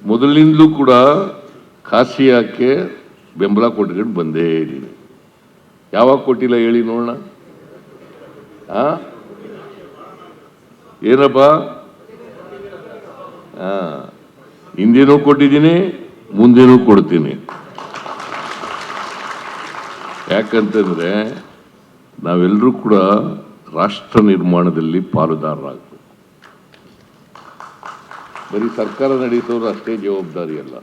ಮೊದಲಿನಿಂದಲೂ ಕೂಡ ಖಾಸಿಯಾಕ್ಕೆ ಬೆಂಬಲ ಕೊಟ್ಕೊಂಡು ಬಂದೇ ಇದ್ದೀನಿ. ಯಾವಾಗ ಕೊಟ್ಟಿಲ್ಲ ಹೇಳಿ ನೋಡೋಣ. ಏನಪ್ಪ? ಹಿಂದೆನೂ ಕೊಟ್ಟಿದ್ದೀನಿ, ಮುಂದೆನೂ ಕೊಡ್ತೀನಿ. ಯಾಕಂತಂದ್ರೆ ನಾವೆಲ್ಲರೂ ಕೂಡ ರಾಷ್ಟ್ರ ನಿರ್ಮಾಣದಲ್ಲಿ ಪಾಲುದಾರರಾಗಬೇಕು. ಬರೀ ಸರ್ಕಾರ ನಡೆಸೋರು ಅಷ್ಟೇ ಜವಾಬ್ದಾರಿ ಅಲ್ಲ.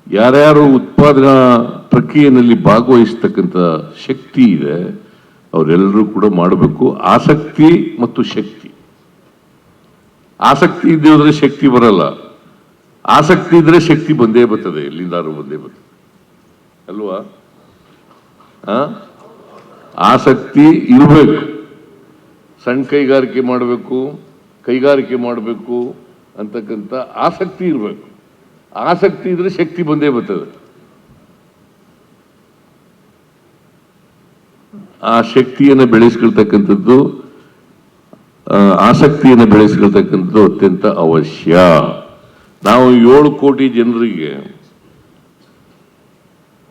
ಯಾರ್ಯಾರು ಉತ್ಪಾದನಾ ಪ್ರಕ್ರಿಯೆಯಲ್ಲಿ ಭಾಗವಹಿಸ್ತಕ್ಕಂಥ ಶಕ್ತಿ ಇದೆ ಅವರೆಲ್ಲರೂ ಕೂಡ ಮಾಡಬೇಕು. ಆಸಕ್ತಿ ಮತ್ತು ಶಕ್ತಿ. ಆಸಕ್ತಿ ಇದ್ದರೆ ಶಕ್ತಿ ಬರಲ್ಲ, ಆಸಕ್ತಿ ಇದ್ರೆ ಶಕ್ತಿ ಬಂದೇ ಬರ್ತದೆ, ಎಲ್ಲಿಂದಾರು ಬಂದೇ ಬರ್ತದೆ ಅಲ್ವಾ? ಆಸಕ್ತಿ ಇರಬೇಕು. ಸಣ್ಣ ಕೈಗಾರಿಕೆ ಮಾಡಬೇಕು, ಕೈಗಾರಿಕೆ ಮಾಡಬೇಕು ಅಂತಕ್ಕಂಥ ಆಸಕ್ತಿ ಇರಬೇಕು. ಆಸಕ್ತಿ ಇದ್ರೆ ಶಕ್ತಿ ಬಂದೇ ಬರ್ತದೆ. ಆ ಶಕ್ತಿಯನ್ನು ಬೆಳೆಸ್ಕೊಳ್ತಕ್ಕಂಥದ್ದು, ಆಸಕ್ತಿಯನ್ನು ಬೆಳೆಸ್ಕೊಳ್ತಕ್ಕಂಥದ್ದು ಅತ್ಯಂತ ಅವಶ್ಯ. ನಾವು 7 ಕೋಟಿ ಜನರಿಗೆ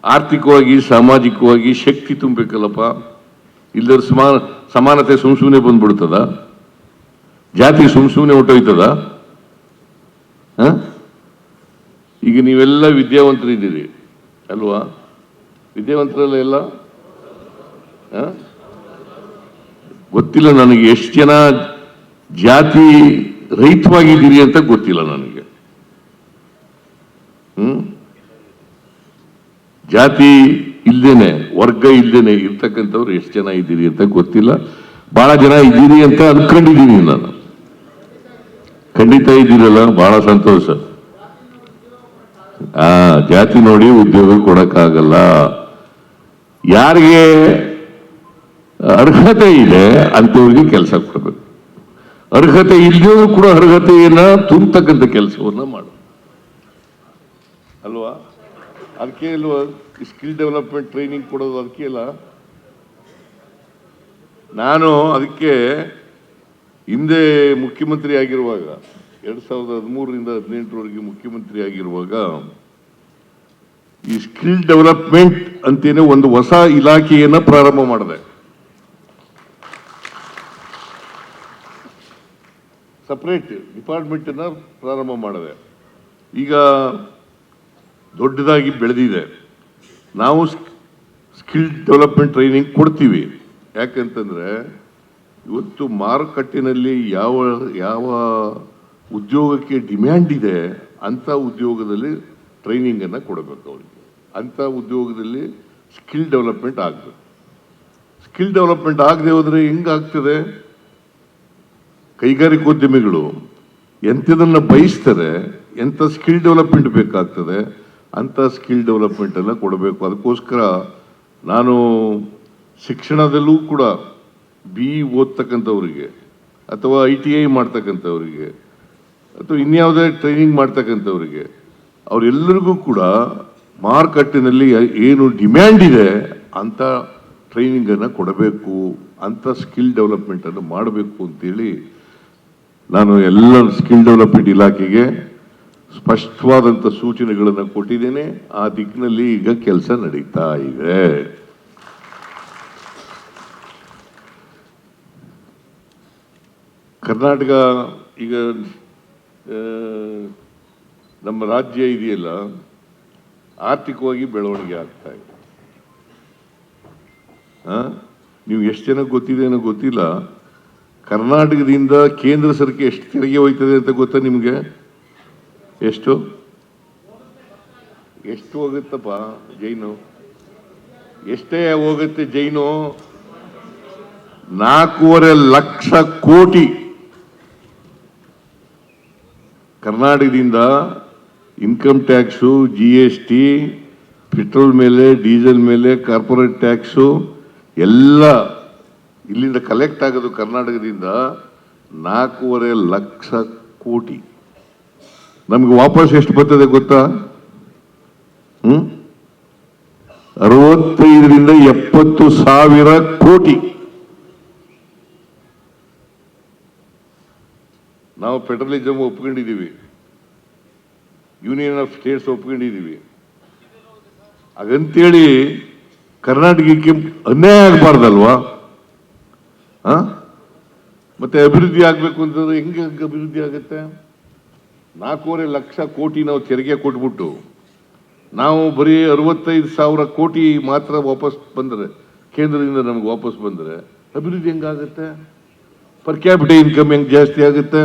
ಆರ್ಥಿಕವಾಗಿ ಸಾಮಾಜಿಕವಾಗಿ ಶಕ್ತಿ ತುಂಬಬೇಕಲ್ಲಪ್ಪ. ಇಲ್ಲದ ಸಮಾನತೆ ಸುಮ್ಸುಮ್ನೆ ಬಂದ್ಬಿಡ್ತದ? ಜಾತಿ ಸುಮ್ಸುಮ್ನೆ ಹೊಟ್ಟೋಯ್ತದ? ಈಗ ನೀವೆಲ್ಲ ವಿದ್ಯಾವಂತರಿದ್ದೀರಿ ಅಲ್ವಾ? ವಿದ್ಯಾವಂತರಲ್ಲ ಎಲ್ಲ? ಗೊತ್ತಿಲ್ಲ ನನಗೆ ಎಷ್ಟು ಜನ ಜಾತಿ ರಹಿತವಾಗಿದ್ದೀರಿ ಅಂತ ಗೊತ್ತಿಲ್ಲ ನನಗೆ. ಜಾತಿ ಇಲ್ದೇನೆ, ವರ್ಗ ಇಲ್ದೇನೆ ಇರ್ತಕ್ಕಂಥವ್ರು ಎಷ್ಟು ಜನ ಇದ್ದೀರಿ ಅಂತ ಗೊತ್ತಿಲ್ಲ. ಬಹಳ ಜನ ಇದ್ದೀರಿ ಅಂತ ಅನ್ಕೊಂಡಿದ್ದೀನಿ ನಾನು. ಖಂಡಿತ ಇದ್ದೀರಲ್ಲ, ಬಹಳ ಸಂತೋಷ. ಜಾತಿ ನೋಡಿ ಉದ್ಯೋಗ ಕೊಡಕ್ಕಾಗಲ್ಲ. ಯಾರಿಗೆ ಅರ್ಹತೆ ಇದೆ ಅಂತವ್ರಿಗೆ ಕೆಲಸ ಕೊಡಬೇಕು. ಅರ್ಹತೆ ಇಲ್ಲದೂ ಕೂಡ ಅರ್ಹತೆಯನ್ನ ತುಂಬತಕ್ಕಂಥ ಕೆಲಸವನ್ನ ಮಾಡು ಅಲ್ವಾ? ಅದಕ್ಕೆ ಅಲ್ವಾ ಸ್ಕಿಲ್ ಡೆವಲಪ್ಮೆಂಟ್ ಟ್ರೈನಿಂಗ್ ಕೊಡೋದು? ಅದಕ್ಕೆ ಅಲ್ಲ. ನಾನು ಅದಕ್ಕೆ ಹಿಂದೆ ಮುಖ್ಯಮಂತ್ರಿ ಆಗಿರುವಾಗ 2013ರಿಂದ 2018ರವರೆಗೆ ಮುಖ್ಯಮಂತ್ರಿ ಆಗಿರುವಾಗ ಈ ಸ್ಕಿಲ್ ಡೆವಲಪ್ಮೆಂಟ್ ಅಂತೇನೆ ಒಂದು ಹೊಸ ಇಲಾಖೆಯನ್ನ ಪ್ರಾರಂಭ ಮಾಡಿದೆ. ಸಪರೇಟ್ ಡಿಪಾರ್ಟ್ಮೆಂಟ್ ಅನ್ನ ಪ್ರಾರಂಭ ಮಾಡಿದೆ. ಈಗ ದೊಡ್ಡದಾಗಿ ಬೆಳೆದಿದೆ. ನಾವು ಸ್ಕಿಲ್ ಡೆವಲಪ್ಮೆಂಟ್ ಟ್ರೈನಿಂಗ್ ಕೊಡ್ತೀವಿ. ಯಾಕಂತಂದ್ರೆ ಇವತ್ತು ಮಾರುಕಟ್ಟೆನಲ್ಲಿ ಯಾವ ಯಾವ ಉದ್ಯೋಗಕ್ಕೆ ಡಿಮ್ಯಾಂಡ್ ಇದೆ ಅಂತ ಉದ್ಯೋಗದಲ್ಲಿ ಟ್ರೈನಿಂಗ್ ಅನ್ನ ಕೊಡಬೇಕು ಅವರಿಗೆ. ಅಂತ ಉದ್ಯೋಗದಲ್ಲಿ ಸ್ಕಿಲ್ ಡೆವಲಪ್ಮೆಂಟ್ ಆಗಬೇಕು. ಸ್ಕಿಲ್ ಡೆವಲಪ್ಮೆಂಟ್ ಆಗದೆ ಹೋದ್ರೆ ಹೆಂಗಾಗ್ತದೆ? ಕೈಗಾರಿಕೋದ್ಯಮಿಗಳು ಎಂಥದನ್ನ ಬಯಸ್ತಾರೆ, ಎಂಥ ಸ್ಕಿಲ್ ಡೆವಲಪ್ಮೆಂಟ್ ಬೇಕಾಗ್ತದೆ ಅಂತ ಸ್ಕಿಲ್ ಡೆವಲಪ್ಮೆಂಟ್ ಅನ್ನ ಕೊಡಬೇಕು. ಅದಕ್ಕೋಸ್ಕರ ನಾನು ಶಿಕ್ಷಣದಲ್ಲೂ ಕೂಡ BE ಓದ್ತಕ್ಕಂಥವ್ರಿಗೆ ಅಥವಾ ITI ಮಾಡ್ತಕ್ಕಂಥವ್ರಿಗೆ ಅಥವಾ ಇನ್ಯಾವುದೇ ಟ್ರೈನಿಂಗ್ ಮಾಡ್ತಕ್ಕಂಥವ್ರಿಗೆ ಅವರೆಲ್ಲರಿಗೂ ಕೂಡ ಮಾರುಕಟ್ಟೆನಲ್ಲಿ ಏನು ಡಿಮ್ಯಾಂಡ್ ಇದೆ ಅಂತ ಟ್ರೈನಿಂಗ್ ಅನ್ನು ಕೊಡಬೇಕು, ಅಂತ ಸ್ಕಿಲ್ ಡೆವಲಪ್ಮೆಂಟ್ ಅನ್ನು ಮಾಡಬೇಕು ಅಂತೇಳಿ ನಾನು ಎಲ್ಲ ಸ್ಕಿಲ್ ಡೆವಲಪ್ಮೆಂಟ್ ಇಲಾಖೆಗೆ ಸ್ಪಷ್ಟವಾದಂಥ ಸೂಚನೆಗಳನ್ನು ಕೊಟ್ಟಿದ್ದೇನೆ. ಆ ದಿಕ್ಕಿನಲ್ಲಿ ಈಗ ಕೆಲಸ ನಡೀತಾ ಇದೆ. ಕರ್ನಾಟಕ ಈಗ ನಮ್ಮ ರಾಜ್ಯ ಇದೆಯಲ್ಲ, ಆರ್ಥಿಕವಾಗಿ ಬೆಳವಣಿಗೆ ಆಗ್ತಾ ಇದೆ. ನೀವು ಎಷ್ಟು ಜನ ಗೊತ್ತಿದೆ ಅನ್ನೋ ಗೊತ್ತಿಲ್ಲ, ಕರ್ನಾಟಕದಿಂದ ಕೇಂದ್ರ ಸರ್ಕಾರ ಎಷ್ಟು ತೆರಿಗೆ ಹೋಯ್ತದೆ ಅಂತ ಗೊತ್ತಾ ನಿಮಗೆ? ಎಷ್ಟು ಎಷ್ಟು ಹೋಗುತ್ತಪ್ಪ ಜೈನು? ಎಷ್ಟೇ ಹೋಗುತ್ತೆ ಜೈನು? 4.5 ಲಕ್ಷ ಕೋಟಿ ಕರ್ನಾಟಕದಿಂದ ಇನ್ಕಮ್ ಟ್ಯಾಕ್ಸು, GST, ಪೆಟ್ರೋಲ್ ಮೇಲೆ, ಡೀಸೆಲ್ ಮೇಲೆ, ಕಾರ್ಪೊರೇಟ್ ಟ್ಯಾಕ್ಸು ಎಲ್ಲ ಇಲ್ಲಿಂದ ಕಲೆಕ್ಟ್ ಆಗೋದು ಕರ್ನಾಟಕದಿಂದ 4.5 ಲಕ್ಷ ಕೋಟಿ. ನಮ್ಗೆ ವಾಪಸ್ ಎಷ್ಟು ಬರ್ತದೆ ಗೊತ್ತಾ? 65ರಿಂದ 70 ಸಾವಿರ ಕೋಟಿ. ನಾವು ಫೆಡರಲಿಸಮ್ ಒಪ್ಕೊಂಡಿದ್ದೀವಿ, ಯೂನಿಯನ್ ಆಫ್ ಸ್ಟೇಟ್ಸ್ ಒಪ್ಕೊಂಡಿದ್ದೀವಿ. ಹಾಗಂತೇಳಿ ಕರ್ನಾಟಕಕ್ಕೆ ಅನ್ಯಾಯ ಆಗಬಾರ್ದಲ್ವಾ? ಮತ್ತೆ ಅಭಿವೃದ್ಧಿ ಆಗಬೇಕು ಅಂತಂದ್ರೆ ಹೆಂಗೆ ಅಭಿವೃದ್ಧಿ ಆಗುತ್ತೆ? 4.5 ಲಕ್ಷ ಕೋಟಿ ನಾವು ತೆರಿಗೆ ಕೊಟ್ಬಿಟ್ಟು ನಾವು ಬರೀ 65,000 ಕೋಟಿ ಮಾತ್ರ ವಾಪಸ್ ಬಂದರೆ, ಕೇಂದ್ರದಿಂದ ನಮ್ಗೆ ವಾಪಸ್ ಬಂದರೆ ಅಭಿವೃದ್ಧಿ ಹೆಂಗಾಗುತ್ತೆ? ಪರ್ ಕ್ಯಾಪಿಟಲ್ ಇನ್ಕಮ್ ಹೆಂಗೆ ಜಾಸ್ತಿ ಆಗುತ್ತೆ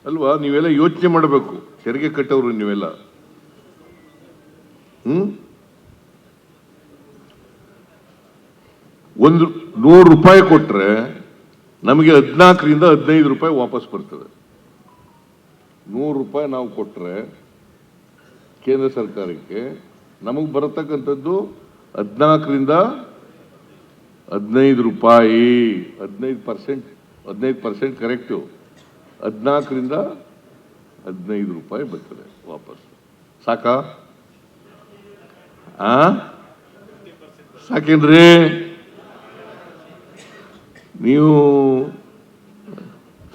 ಅಲ್ವಾ? ನೀವೆಲ್ಲ ಯೋಚನೆ ಮಾಡಬೇಕು, ತೆರಿಗೆ ಕಟ್ಟೋರು ನೀವೆಲ್ಲ. ಒಂದು 100 ರೂಪಾಯಿ ಕೊಟ್ಟರೆ ನಮಗೆ 14ರಿಂದ 15 ರೂಪಾಯಿ ವಾಪಸ್ ಬರ್ತದೆ. 100 ರೂಪಾಯಿ ನಾವು ಕೊಟ್ಟರೆ ಕೇಂದ್ರ ಸರ್ಕಾರಕ್ಕೆ ನಮಗೆ ಬರತಕ್ಕಂಥದ್ದು 14ರಿಂದ 15 ರೂಪಾಯಿ. 15% ಕರೆಕ್ಟು. 14ರಿಂದ 15 ರೂಪಾಯಿ ಬರ್ತದೆ ವಾಪಸ್. ಸಾಕಾ? ಸಾಕೇನ್ರಿ? ನೀವು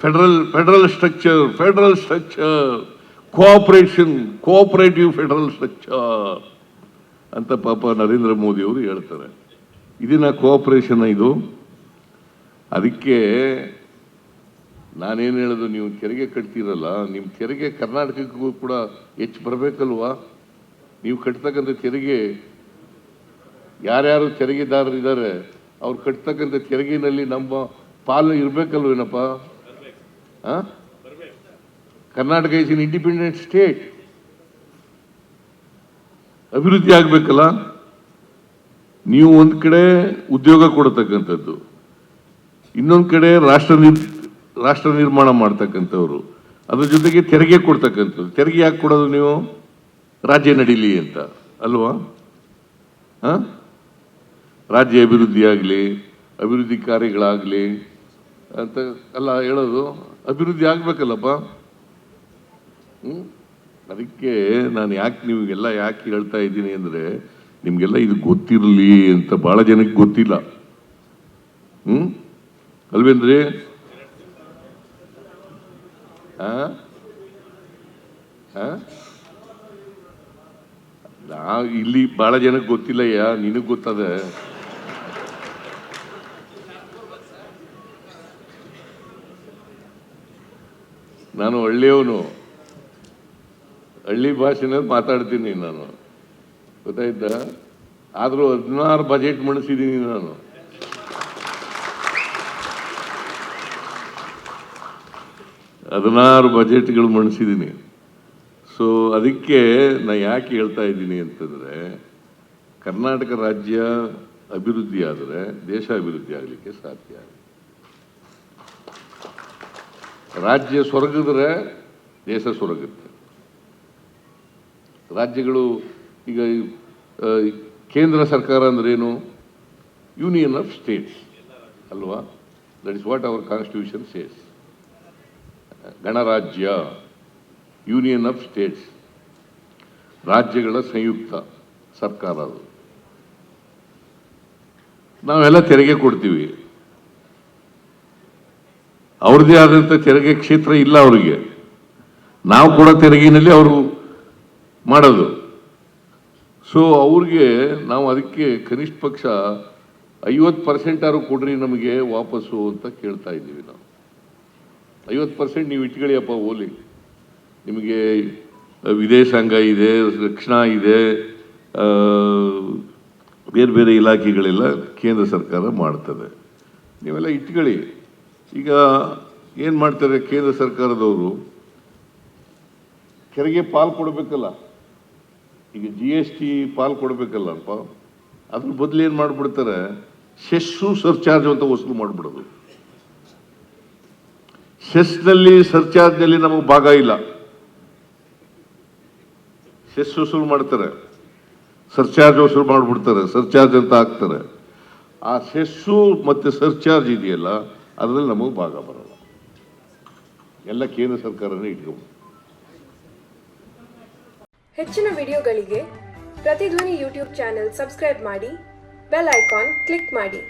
federal structure cooperative federal structure ಅಂತ ಪಾಪ ನರೇಂದ್ರ ಮೋದಿ ಅವರು ಹೇಳ್ತಾರೆ. ಇದನ್ನ ಕೋಆಪರೇಷನ್ ಇದು. ಅದಕ್ಕೆ ನಾನೇನು ಹೇಳೋದು, ನೀವು ತೆರಿಗೆ ಕಟ್ತೀರಲ್ಲ, ನಿಮ್ಮ ತೆರಿಗೆ ಕರ್ನಾಟಕಕ್ಕೂ ಕೂಡ ಹೆಚ್ಚು ಬರಬೇಕಲ್ವಾ? ನೀವು ಕಟ್ತಕ್ಕಂಥ ತೆರಿಗೆ, ಯಾರ್ಯಾರು ತೆರಿಗೆದಾರರಿದ್ದಾರೆ ಅವ್ರು ಕಟ್ತಕ್ಕಂಥ ತೆರಿಗೆನಲ್ಲಿ ನಮ್ಮ ಪಾಲು ಇರಬೇಕಲ್ವೇನಪ್ಪ? Karnataka is an independent state. ಅಭಿವೃದ್ಧಿ ಆಗ್ಬೇಕಲ್ಲ. ನೀವು ಒಂದ್ ಕಡೆ ಉದ್ಯೋಗ ಕೊಡತಕ್ಕಂಥದ್ದು, ಇನ್ನೊಂದು ಕಡೆ ರಾಷ್ಟ್ರ ನಿರ್ಮಾಣ ಮಾಡ್ತಕ್ಕಂಥವ್ರು, ಅದ್ರ ಜೊತೆಗೆ ತೆರಿಗೆ ಕೊಡ್ತಕ್ಕಂಥದ್ದು. ತೆರಿಗೆ ಯಾಕೆ ಕೊಡೋದು ನೀವು? ರಾಜ್ಯ ನಡೀಲಿ ಅಂತ ಅಲ್ವಾ? ರಾಜ್ಯ ಅಭಿವೃದ್ಧಿ ಆಗಲಿ, ಅಭಿವೃದ್ಧಿ ಕಾರ್ಯಗಳಾಗಲಿ ಅಂತ ಎಲ್ಲ ಹೇಳೋದು. ಅಭಿವೃದ್ಧಿ ಆಗ್ಬೇಕಲ್ಲಪ್ಪ. ಅದಕ್ಕೆ ನಾನು ನಿಮಗೆಲ್ಲ ಯಾಕೆ ಹೇಳ್ತಾ ಇದ್ದೀನಿ ಅಂದರೆ, ನಿಮಗೆಲ್ಲ ಇದು ಗೊತ್ತಿರಲಿ ಅಂತ. ಭಾಳ ಜನಕ್ಕೆ ಗೊತ್ತಿಲ್ಲ, ಅಲ್ವೇನ್ರಿ? ಇಲ್ಲಿ ಭಾಳ ಜನಕ್ಕೆ ಗೊತ್ತಿಲ್ಲಯ್ಯ, ನಿನಗೆ ಗೊತ್ತದೆ. ನಾನು ಹಳ್ಳಿಯವನು, ಹಳ್ಳಿ ಭಾಷೆನಲ್ಲಿ ಮಾತಾಡ್ತೀನಿ ನಾನು, ಗೊತ್ತಾಯ್ತಾ? ಆದರೂ 16 ಬಜೆಟ್ ಮಂಡಿಸಿದ್ದೀನಿ ನಾನು. ಬಜೆಟ್ಗಳು ಮಂಡಿಸಿದ್ದೀನಿ. ಸೊ ಅದಕ್ಕೆ ನಾನು ಯಾಕೆ ಹೇಳ್ತಾ ಇದ್ದೀನಿ ಅಂತಂದರೆ, ಕರ್ನಾಟಕ ರಾಜ್ಯ ಅಭಿವೃದ್ಧಿ ಆದರೆ ದೇಶ ಅಭಿವೃದ್ಧಿ ಆಗಲಿಕ್ಕೆ ಸಾಧ್ಯ. ರಾಜ್ಯ ಸೊರಗಿದ್ರೆ ದೇಶ ಸೊರಗುತ್ತೆ. ರಾಜ್ಯಗಳು ಈಗ ಕೇಂದ್ರ ಸರ್ಕಾರ ಅಂದ್ರೇನು? ಯೂನಿಯನ್ ಆಫ್ ಸ್ಟೇಟ್ಸ್ ಅಲ್ವಾ? That is what our constitution says. ಗಣರಾಜ್ಯ, ಯೂನಿಯನ್ ಆಫ್ ಸ್ಟೇಟ್ಸ್, ರಾಜ್ಯಗಳ ಸಂಯುಕ್ತ ಸರ್ಕಾರ ಅದು. ನಾವೆಲ್ಲ ತೆರಿಗೆ ಕೊಡ್ತೀವಿ, ಅವ್ರದ್ದೇ ಆದಂಥ ತೆರಿಗೆ ಕ್ಷೇತ್ರ ಇಲ್ಲ ಅವರಿಗೆ. ನಾವು ಕೊಡೋ ತೆರಿಗೆನಲ್ಲಿ ಅವರು ಮಾಡೋದು. ಸೊ ಅವ್ರಿಗೆ ನಾವು ಅದಕ್ಕೆ ಕನಿಷ್ಠ ಪಕ್ಷ 50% ಕೊಡ್ರಿ ನಮಗೆ ವಾಪಸ್ಸು ಅಂತ ಕೇಳ್ತಾ ಇದ್ದೀವಿ ನಾವು. 50% ನೀವು ಇಟ್ಕೊಳ್ಳಿಯಪ್ಪ ಓಲಿ. ನಿಮಗೆ ವಿದೇಶಾಂಗ ಇದೆ, ರಕ್ಷಣಾ ಇದೆ, ಬೇರೆ ಬೇರೆ ಇಲಾಖೆಗಳೆಲ್ಲ ಕೇಂದ್ರ ಸರ್ಕಾರ ಮಾಡ್ತದೆ, ನೀವೆಲ್ಲ ಇಟ್ಕೊಳ್ಳಿ. ಈಗ ಏನು ಮಾಡ್ತಾರೆ ಕೇಂದ್ರ ಸರ್ಕಾರದವರು? ತೆರಿಗೆ ಪಾಲು ಕೊಡಬೇಕಲ್ಲ, ಈಗ GST ಪಾಲು ಕೊಡಬೇಕಲ್ಲಪ್ಪ, ಅದ್ರ ಬದಲು ಏನು ಮಾಡಿಬಿಡ್ತಾರೆ? ಸೆಸ್ಸು ಸರ್ಚಾರ್ಜ್ ಅಂತ ವಸೂಲು ಮಾಡಿಬಿಡೋದು. ಸೆಸ್ನಲ್ಲಿ ಸರ್ಚಾರ್ಜ್ನಲ್ಲಿ ನಮಗೆ ಭಾಗ ಇಲ್ಲ. ಸೆಸ್ ವಸೂಲು ಮಾಡ್ತಾರೆ, ಸರ್ಚಾರ್ಜ್ ವಸೂಲು ಮಾಡಿಬಿಡ್ತಾರೆ, ಸರ್ಚಾರ್ಜ್ ಅಂತ ಹಾಕ್ತಾರೆ. ಆ ಸೆಸ್ಸು ಮತ್ತು ಸರ್ಚಾರ್ಜ್ ಇದೆಯಲ್ಲ, ಅದರಲ್ಲಿ ನಮಗೆ ಭಾಗ ಬರಲ್ಲ. ಎಲ್ಲ ಕೇಂದ್ರ ಸರ್ಕಾರನೇ ಇಟ್ಕೊಂಡು. ಹೆಚ್ಚಿನ ವಿಡಿಯೋಗಳಿಗೆ ಪ್ರತಿಧ್ವನಿ ಯೂಟ್ಯೂಬ್ ಚಾನೆಲ್ ಸಬ್ಸ್ಕ್ರೈಬ್ ಮಾಡಿ, ಬೆಲ್ ಐಕಾನ್ ಕ್ಲಿಕ್ ಮಾಡಿ.